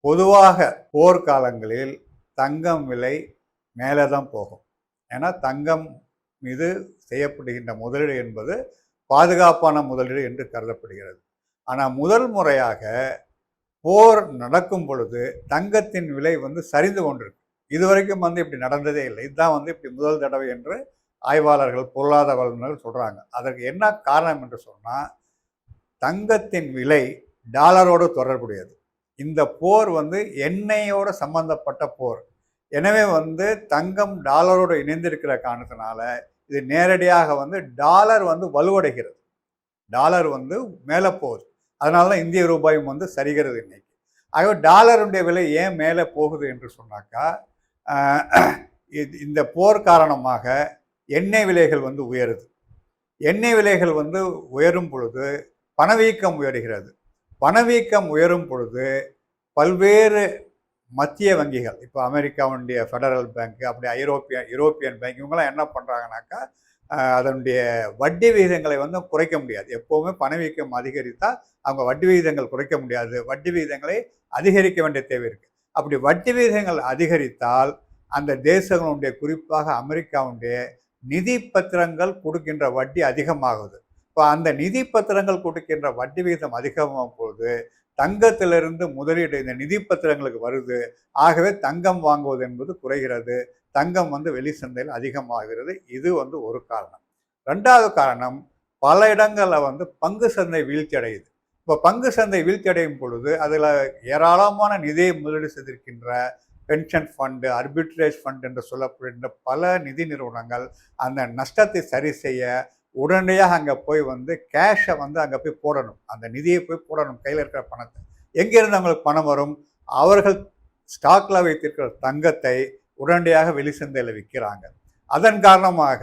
பொதுவாக போர்க்காலங்களில் தங்கம் விலை மேலே தான் போகும். ஏன்னா தங்கம் மீது செய்யப்படுகின்ற முதலீடு என்பது பாதுகாப்பான முதலீடு என்று கருதப்படுகிறது. ஆனால் முதல் முறையாக போர் நடக்கும் பொழுது தங்கத்தின் விலை சரிந்து கொண்டிருக்கு. இதுவரைக்கும் இப்படி நடந்ததே இல்லை. இதுதான் இப்படி முதல் தடவை என்று ஆய்வாளர்கள், பொருளாதார வல்லுநர்கள் சொல்கிறாங்க. அதற்கு என்ன காரணம் என்று சொன்னால், தங்கத்தின் விலை டாலரோடு தொடர்புடையது. இந்த போர் எண்ணெயோடு சம்பந்தப்பட்ட போர். எனவே தங்கம் டாலரோடு இணைந்திருக்கிற காரணத்தினால இது நேரடியாக டாலர் வலுவடைகிறது. டாலர் மேலே போகுது. அதனால தான் இந்திய ரூபாயும் சரிகிறது இன்னைக்கு. ஆகவே டாலருடைய விலை ஏன் மேலே போகுது என்று சொன்னாக்கா, இந்த போர் காரணமாக எண்ணெய் விலைகள் உயருது. எண்ணெய் விலைகள் உயரும் பொழுது பணவீக்கம் உயர்கிறது. பணவீக்கம் உயரும் பொழுது பல்வேறு மத்திய வங்கிகள், இப்போ அமெரிக்காவுடைய ஃபெடரல் பேங்க், அப்படி யூரோப்பியன் பேங்க், இவங்கெல்லாம் என்ன பண்ணுறாங்கனாக்கா, அதனுடைய வட்டி விகிதங்களை குறைக்க முடியாது. எப்போவுமே பணவீக்கம் அதிகரித்தால் அவங்க வட்டி விகிதங்கள் குறைக்க முடியாது. வட்டி விகிதங்களை அதிகரிக்க வேண்டிய தேவை இருக்குது. அப்படி வட்டி விகிதங்கள் அதிகரித்தால் அந்த தேசங்களுடைய, குறிப்பாக அமெரிக்காவுடைய நிதி பத்திரங்கள் கொடுக்கின்ற வட்டி அதிகமாகுது. இப்போ அந்த நிதி பத்திரங்கள் கொடுக்கின்ற வட்டி விகிதம் அதிகமாகும் போது தங்கத்திலிருந்து முதலீடு இந்த நிதி பத்திரங்களுக்கு வருது. ஆகவே தங்கம் வாங்குவது என்பது குறைகிறது. தங்கம் வெளி சந்தையில் அதிகமாகிறது. இது ஒரு காரணம். ரெண்டாவது காரணம், பல இடங்களில் பங்கு சந்தை வீழ்ச்சி அடையுது. இப்போ பங்கு சந்தை வீழ்ச்சி அடையும் பொழுது அதில் ஏராளமான நிதியை முதலீடு செய்திருக்கின்ற பென்ஷன் ஃபண்டு, அர்பிட்ரேஜ் ஃபண்ட் என்று சொல்லப்படுகின்ற பல நிதி நிறுவனங்கள் அந்த நஷ்டத்தை சரி செய்ய உடனடியாக அங்கே போய் கேஷை அங்கே போய் போடணும். அந்த நிதியை போய் போடணும், கையில் இருக்கிற பணத்தை. எங்கேருந்து அவங்களுக்கு பணம் வரும்? அவர்கள் ஸ்டாக்கில் வைத்திருக்கிற தங்கத்தை உடனடியாக வெளி சந்தையில் விற்கிறாங்க. அதன் காரணமாக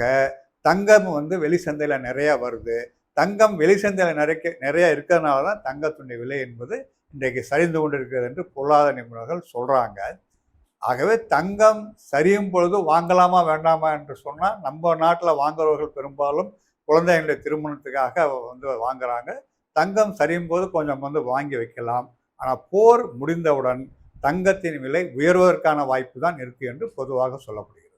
தங்கம் வெளி சந்தையில் நிறையா வருது. தங்கம் வெளி சந்தையில் நிறையா இருக்கிறதுனால தான் தங்கத்துடைய விலை என்பது இன்றைக்கு சரிந்து கொண்டிருக்கிறது என்று பொருளாதார நிபுணர்கள் சொல்கிறாங்க. ஆகவே தங்கம் சரியும் பொழுது வாங்கலாமா வேண்டாமா என்று சொன்னால், நம்ம நாட்டில் வாங்குறவர்கள் பெரும்பாலும் குழந்தைகளுடைய திருமணத்துக்காக வாங்குறாங்க. தங்கம் சரியும் போது கொஞ்சம் வாங்கி வைக்கலாம். ஆனால் போர் முடிந்தவுடன் தங்கத்தின் விலை உயர்வதற்கான வாய்ப்பு தான் இருக்குது என்று பொதுவாக சொல்லப்படுகிறது.